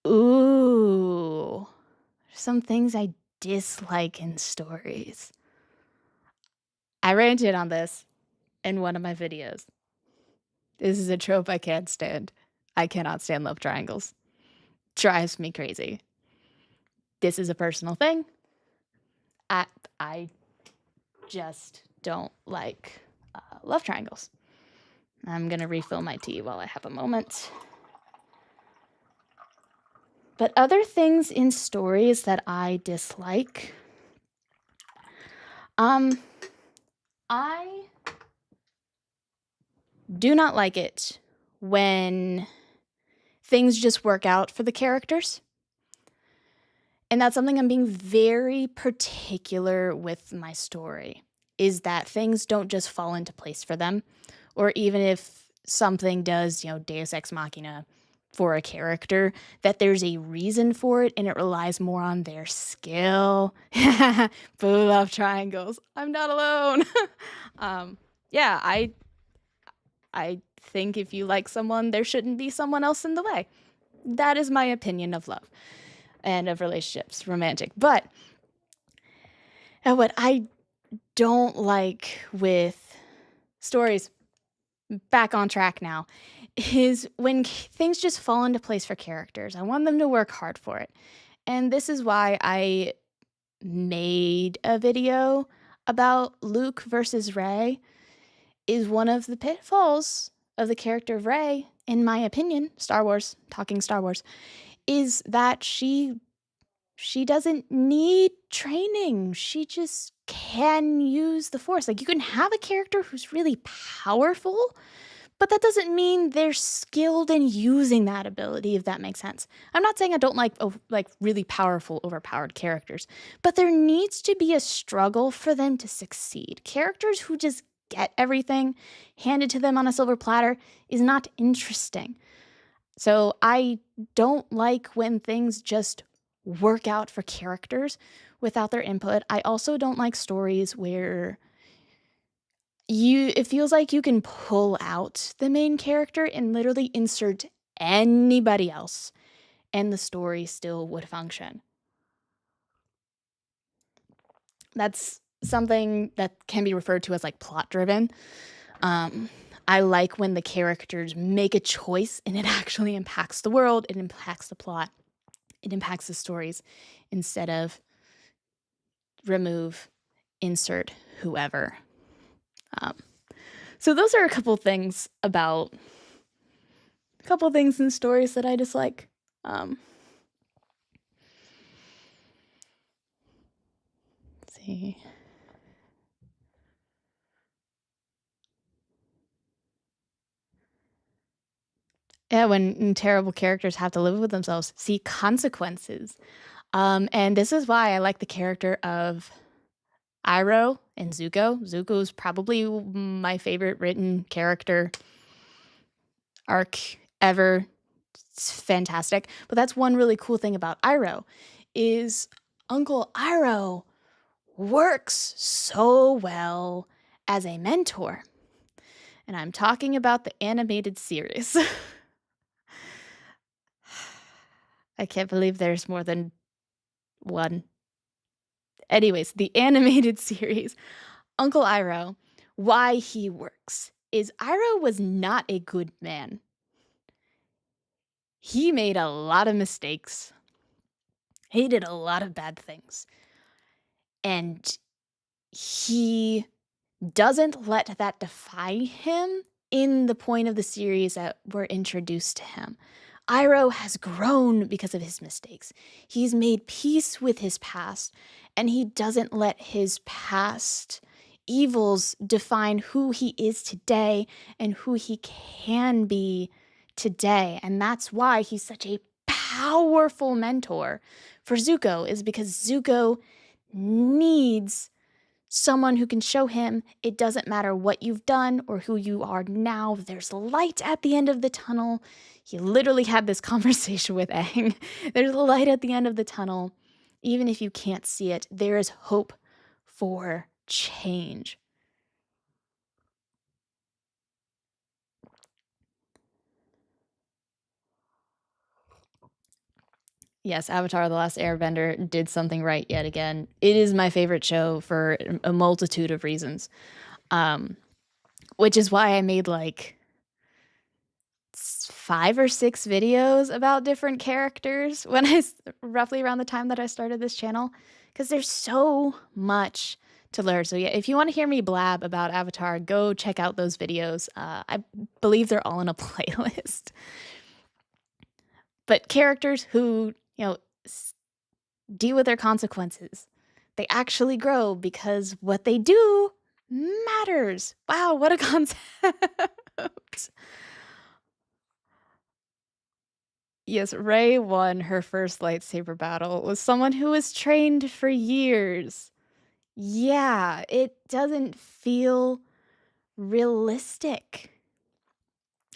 Speaker 1: Ooh, some things I dislike in stories. I ranted on this in one of my videos. This is a trope I can't stand. I cannot stand love triangles. Drives me crazy. This is a personal thing. I just don't like love triangles. I'm gonna refill my tea while I have a moment. But other things in stories that I dislike, I do not like it when things just work out for the characters. And that's something I'm being very particular with my story, is that things don't just fall into place for them. Or even if something does, Deus Ex Machina for a character, that there's a reason for it and it relies more on their skill. Boo, love triangles. I'm not alone. Yeah, I think if you like someone, there shouldn't be someone else in the way. That is my opinion of love and of relationships, romantic. But what I don't like with stories, back on track now, is when things just fall into place for characters. I want them to work hard for it. And this is why I made a video about Luke versus Rey. Is one of the pitfalls of the character of Rey, in my opinion, talking Star Wars, is that she doesn't need training. She just can use the Force. Like, you can have a character who's really powerful, but that doesn't mean they're skilled in using that ability, if that makes sense. I'm not saying I don't like really powerful, overpowered characters, but there needs to be a struggle for them to succeed. Characters who just get everything handed to them on a silver platter is not interesting. So I don't like when things just work out for characters without their input. I also don't like stories where it feels like you can pull out the main character and literally insert anybody else and the story still would function. That's something that can be referred to as like plot driven. I like when the characters make a choice and it actually impacts the world, it impacts the plot, it impacts the stories, instead of remove, insert whoever. So those are a couple things in stories that I dislike. Let's see. Yeah, when terrible characters have to live with themselves, see consequences. And this is why I like the character of Iroh and Zuko. Zuko's probably my favorite written character arc ever. It's fantastic. But that's one really cool thing about Iroh is Uncle Iroh works so well as a mentor. And I'm talking about the animated series. I can't believe there's more than one. Anyways, the animated series, Uncle Iroh, why he works is Iroh was not a good man. He made a lot of mistakes. He did a lot of bad things. And he doesn't let that define him in the point of the series that we're introduced to him. Iroh has grown because of his mistakes. He's made peace with his past, and he doesn't let his past evils define who he is today and who he can be today. And that's why he's such a powerful mentor for Zuko, is because Zuko needs someone who can show him it doesn't matter what you've done or who you are now. There's light at the end of the tunnel. He literally had this conversation with Aang. There's light at the end of the tunnel. Even if you can't see it, there is hope for change. Yes, Avatar: The Last Airbender did something right yet again. It is my favorite show for a multitude of reasons. Which is why I made like 5 or 6 videos about different characters when roughly around the time that I started this channel, because there's so much to learn. So yeah, if you want to hear me blab about Avatar, go check out those videos. I believe they're all in a playlist. But characters who, deal with their consequences, they actually grow because what they do matters. Wow, what a concept. Yes, Rey won her first lightsaber battle with someone who was trained for years. Yeah, it doesn't feel realistic.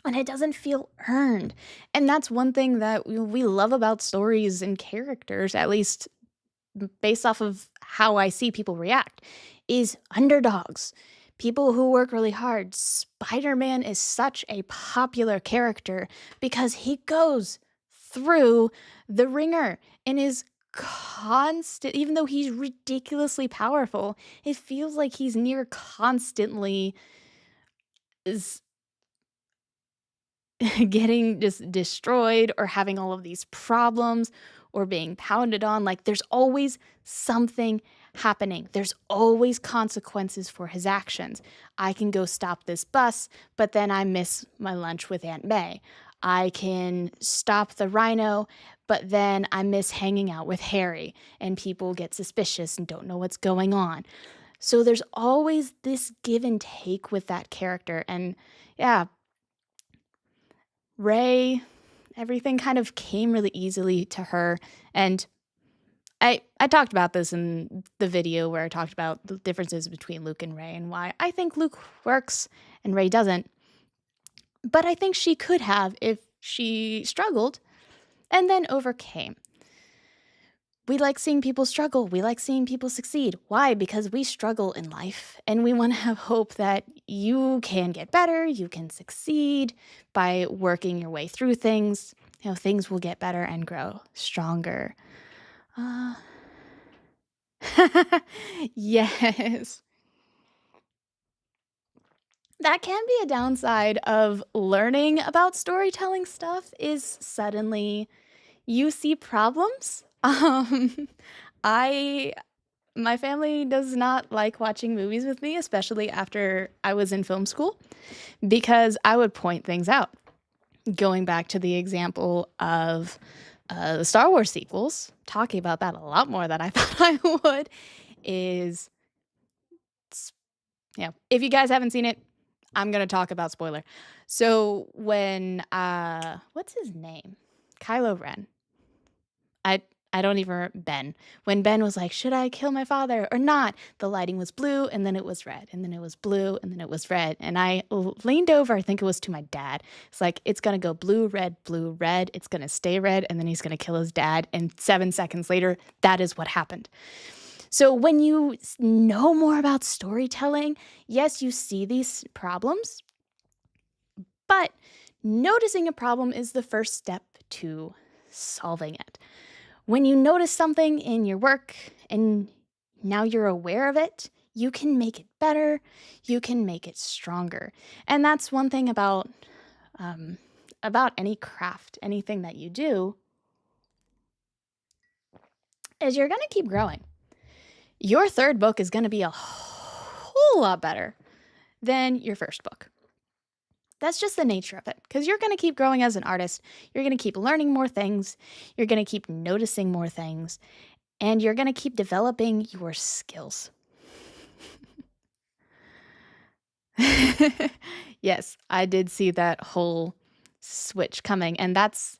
Speaker 1: And it doesn't feel earned. And that's one thing that we love about stories and characters, at least based off of how I see people react, is underdogs. People who work really hard. Spider-Man is such a popular character because he goes through the ringer and is constant. Even though he's ridiculously powerful, it feels like he's near constantly is getting just destroyed or having all of these problems or being pounded on. Like, there's always something happening. There's always consequences for his actions. I can go stop this bus, but then I miss my lunch with Aunt May. I can stop the rhino, but then I miss hanging out with Harry, and people get suspicious and don't know what's going on. So there's always this give and take with that character. And yeah, Rey, everything kind of came really easily to her. And I talked about this in the video where I talked about the differences between Luke and Rey and why I think Luke works and Rey doesn't. But I think she could have if she struggled and then overcame. We like seeing people struggle. We like seeing people succeed. Why? Because we struggle in life and we want to have hope that you can get better, you can succeed by working your way through things. Things will get better and grow stronger. Yes. That can be a downside of learning about storytelling stuff is suddenly you see problems. My family does not like watching movies with me, especially after I was in film school, because I would point things out. Going back to the example of the Star Wars sequels, talking about that a lot more than I thought I would, is, if you guys haven't seen it, I'm going to talk about spoiler. So when, what's his name? Kylo Ren. Ben. When Ben was like, should I kill my father or not? The lighting was blue and then it was red and then it was blue and then it was red. And I leaned over, I think it was to my dad. It's like, it's going to go blue, red, blue, red. It's going to stay red. And then he's going to kill his dad. And 7 seconds later, that is what happened. So when you know more about storytelling, yes, you see these problems, but noticing a problem is the first step to solving it. When you notice something in your work and now you're aware of it, you can make it better, you can make it stronger. And that's one thing about any craft, anything that you do, is you're going to keep growing. Your third book is going to be a whole lot better than your first book. That's just the nature of it, because you're going to keep growing as an artist. You're going to keep learning more things. You're going to keep noticing more things. And you're going to keep developing your skills. Yes, I did see that whole switch coming. And that's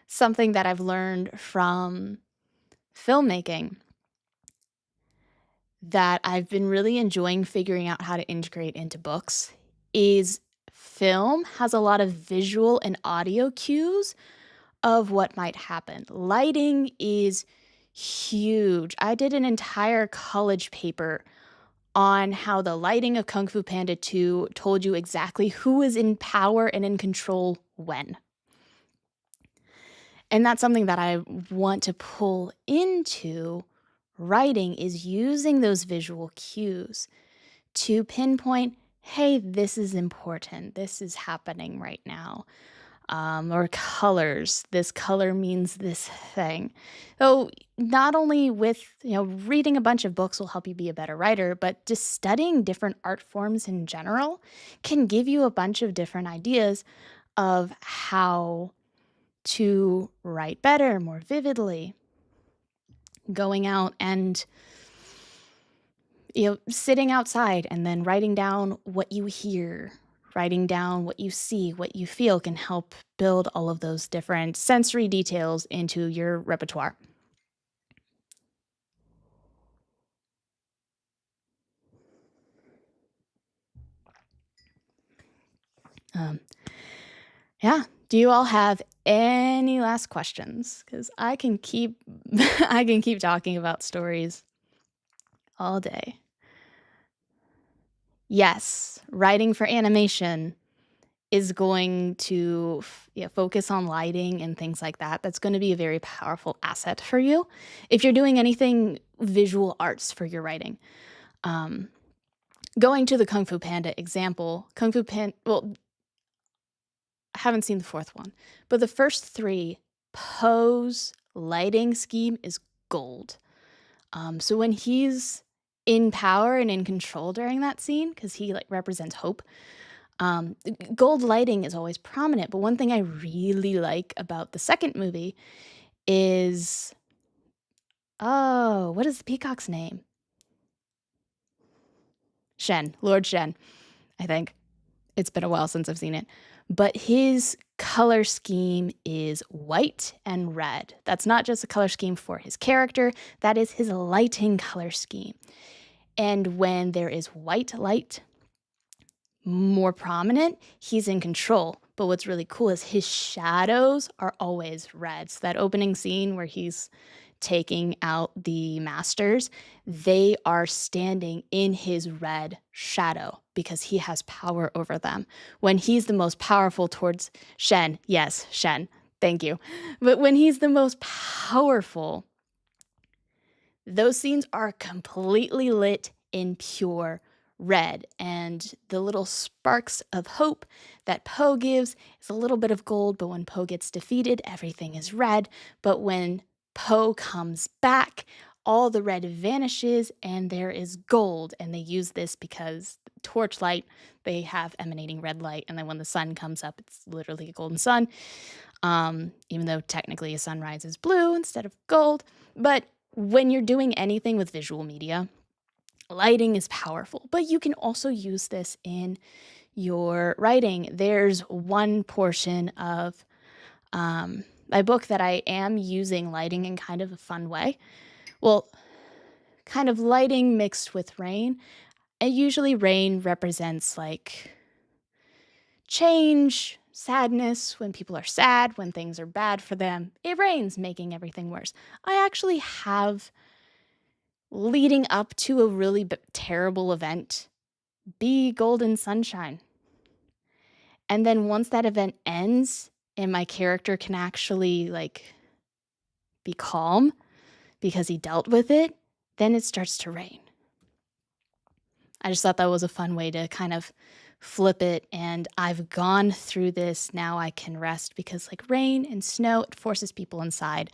Speaker 1: something that I've learned from filmmaking that I've been really enjoying figuring out how to integrate into books is film has a lot of visual and audio cues of what might happen. Lighting is huge. I did an entire college paper on how the lighting of Kung Fu Panda 2 told you exactly who is in power and in control when. And that's something that I want to pull into writing, is using those visual cues to pinpoint, hey, this is important. This is happening right now. Or colors. This color means this thing. So not only with, reading a bunch of books will help you be a better writer, but just studying different art forms in general can give you a bunch of different ideas of how to write better, more vividly. Going out and sitting outside and then writing down what you hear, writing down what you see, what you feel can help build all of those different sensory details into your repertoire. Yeah. Do you all have any last questions? Because I can keep I can keep talking about stories all day. Yes, writing for animation is going to focus on lighting and things like that. That's going to be a very powerful asset for you if you're doing anything visual arts for your writing. Going to the Kung Fu Panda example, Kung Fu Panda, well, I haven't seen the fourth one, but the first 3, Poe's lighting scheme is gold. So when he's in power and in control during that scene, because he represents hope, gold lighting is always prominent. But one thing I really like about the second movie is, what is the peacock's name? Shen, Lord Shen, I think. It's been a while since I've seen it. But his color scheme is white and red. That's not just a color scheme for his character, that is his lighting color scheme. And when there is white light more prominent, he's in control. But what's really cool is his shadows are always red. So that opening scene where he's taking out the masters, they are standing in his red shadow because he has power over them. When he's the most powerful towards Shen, yes, Shen, thank you. But when he's the most powerful, those scenes are completely lit in pure red, and the little sparks of hope that Poe gives is a little bit of gold, but when Poe gets defeated, everything is red. But when Poe comes back, all the red vanishes and there is gold. And they use this because torchlight, they have emanating red light, and then when the sun comes up, it's literally a golden sun, even though technically a sunrise is blue instead of gold. But when you're doing anything with visual media, lighting is powerful, but you can also use this in your writing. There's one portion of my book that I am using lighting in kind of a fun way. Well, kind of lighting mixed with rain. And usually rain represents like change, sadness, when people are sad, when things are bad for them. It rains, making everything worse. I actually have, leading up to a really terrible event, be golden sunshine. And then once that event ends and my character can actually like be calm because he dealt with it, then it starts to rain. I just thought that was a fun way to kind of flip it, and I've gone through this. Now I can rest because like rain and snow, it forces people inside.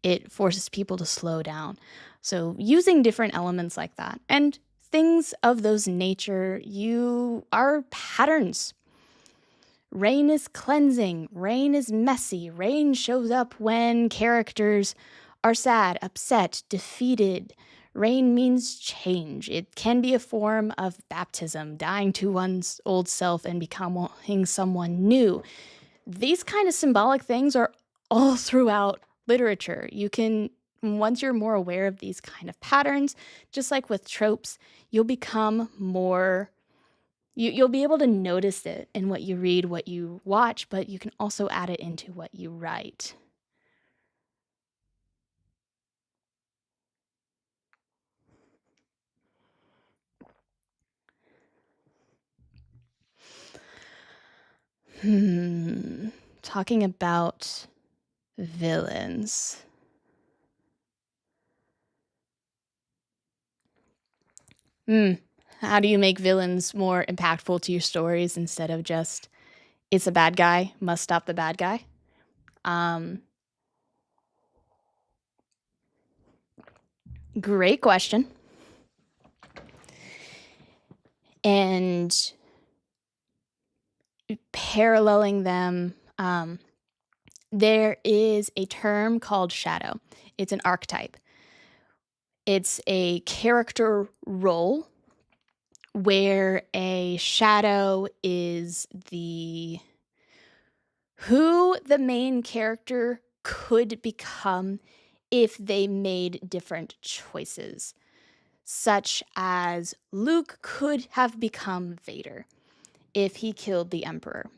Speaker 1: It forces people to slow down. So using different elements like that and things of those nature, you are patterns. Rain is cleansing. Rain is messy. Rain shows up when characters are sad, upset, defeated. Rain means change. It can be a form of baptism, dying to one's old self and becoming someone new. These kind of symbolic things are all throughout literature. You can, once you're more aware of these kind of patterns, just like with tropes, you'll become more, you'll be able to notice it in what you read, what you watch, but you can also add it into what you write. Talking about villains. How do you make villains more impactful to your stories instead of just, it's a bad guy, must stop the bad guy? Great question. And paralleling them, there is a term called shadow. It's an archetype. It's a character role where a shadow is who the main character could become if they made different choices, such as Luke could have become Vader if he killed the Emperor.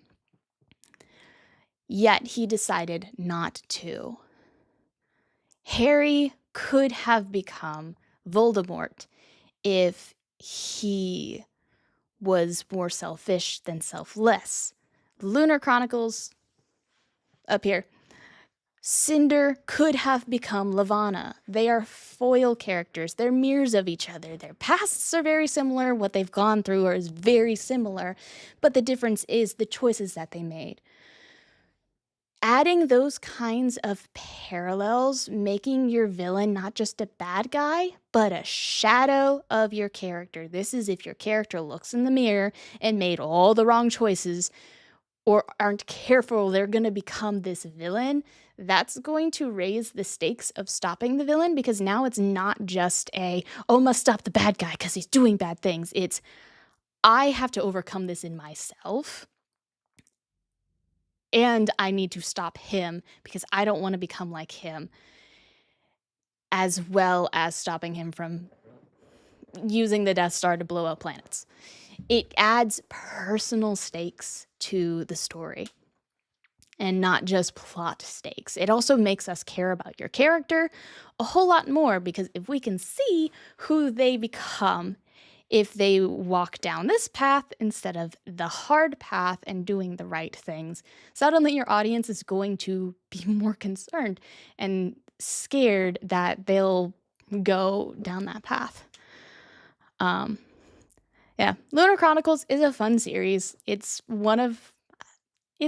Speaker 1: Yet he decided not to. Harry could have become Voldemort if he was more selfish than selfless. Lunar Chronicles, up here. Cinder could have become Lavanna. They are foil characters. They're mirrors of each other. Their pasts are very similar. What they've gone through is very similar. But the difference is the choices that they made. Adding those kinds of parallels, making your villain not just a bad guy, but a shadow of your character. This is if your character looks in the mirror and made all the wrong choices or aren't careful, they're going to become this villain. That's going to raise the stakes of stopping the villain, because now it's not just must stop the bad guy because he's doing bad things. It's, I have to overcome this in myself. And I need to stop him because I don't want to become like him, as well as stopping him from using the Death Star to blow up planets. It adds personal stakes to the story and not just plot stakes. It also makes us care about your character a whole lot more, because if we can see who they become, if they walk down this path instead of the hard path and doing the right things, suddenly your audience is going to be more concerned and scared that they'll go down that path. Lunar Chronicles is a fun series. It's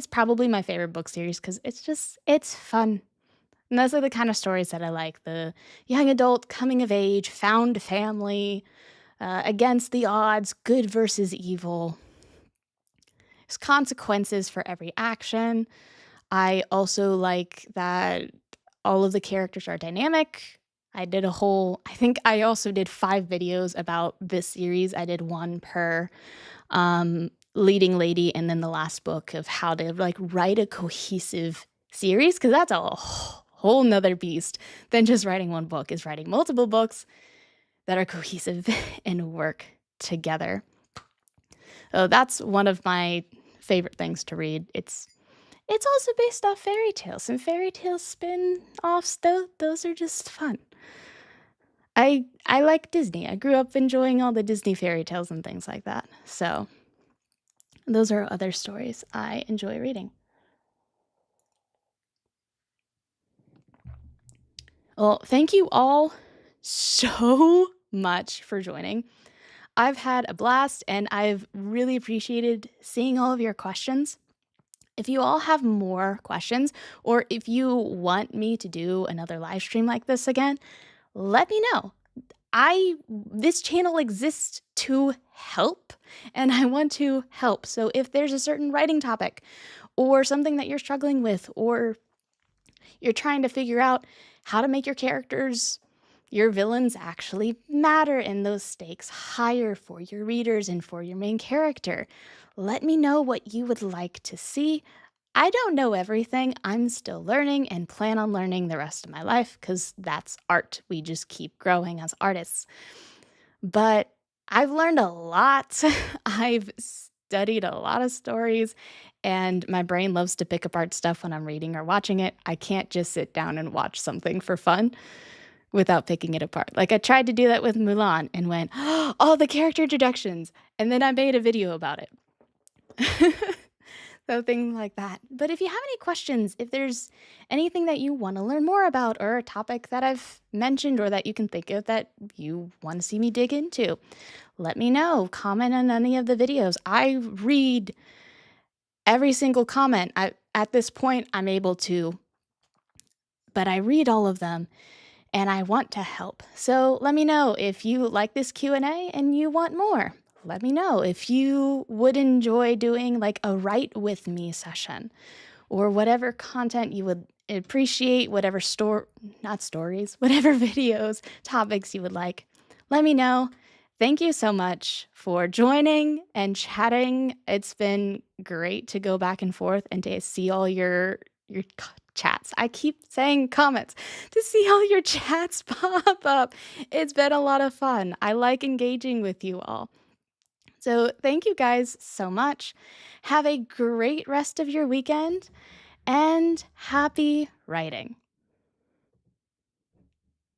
Speaker 1: probably my favorite book series because it's fun. And those are the kind of stories that I like. The young adult, coming of age, found family, against the odds, good versus evil. There's consequences for every action. I also like that all of the characters are dynamic. I think I also did 5 videos about this series. I did one per leading lady and then the last book of how to like write a cohesive series, because that's a whole nother beast than just writing one book, is writing multiple books that are cohesive and work together. So that's one of my favorite things to read. It's also based off fairy tales, and fairy tales spin-offs, those are just fun. I like Disney. I grew up enjoying all the Disney fairy tales and things like that. So those are other stories I enjoy reading. Well, thank you all so much for joining. I've had a blast, and I've really appreciated seeing all of your questions. If you all have more questions, or if you want me to do another live stream like this again, let me know. This channel exists to help, and I want to help. So if there's a certain writing topic or something that you're struggling with, or you're trying to figure out how to make your characters, your villains actually matter and those stakes higher for your readers and for your main character, let me know what you would like to see. I don't know everything. I'm still learning and plan on learning the rest of my life, because that's art. We just keep growing as artists. But I've learned a lot. I've studied a lot of stories, and my brain loves to pick apart stuff when I'm reading or watching it. I can't just sit down and watch something for fun without picking it apart. Like, I tried to do that with Mulan and went, oh, all the character introductions, and then I made a video about it. So things like that. But if you have any questions, if there's anything that you want to learn more about, or a topic that I've mentioned or that you can think of that you want to see me dig into, let me know. Comment on any of the videos. I read every single comment. At this point, I'm able to, but I read all of them, and I want to help. So let me know if you like this Q&A and you want more. Let me know if you would enjoy doing like a write with me session, or whatever content you would appreciate, whatever not stories, whatever videos, topics you would like. Let me know. Thank you so much for joining and chatting. It's been great to go back and forth and to see all your chats. I keep saying comments, to see all your chats pop up. It's been a lot of fun. I like engaging with you all. So thank you guys so much. Have a great rest of your weekend, and happy writing.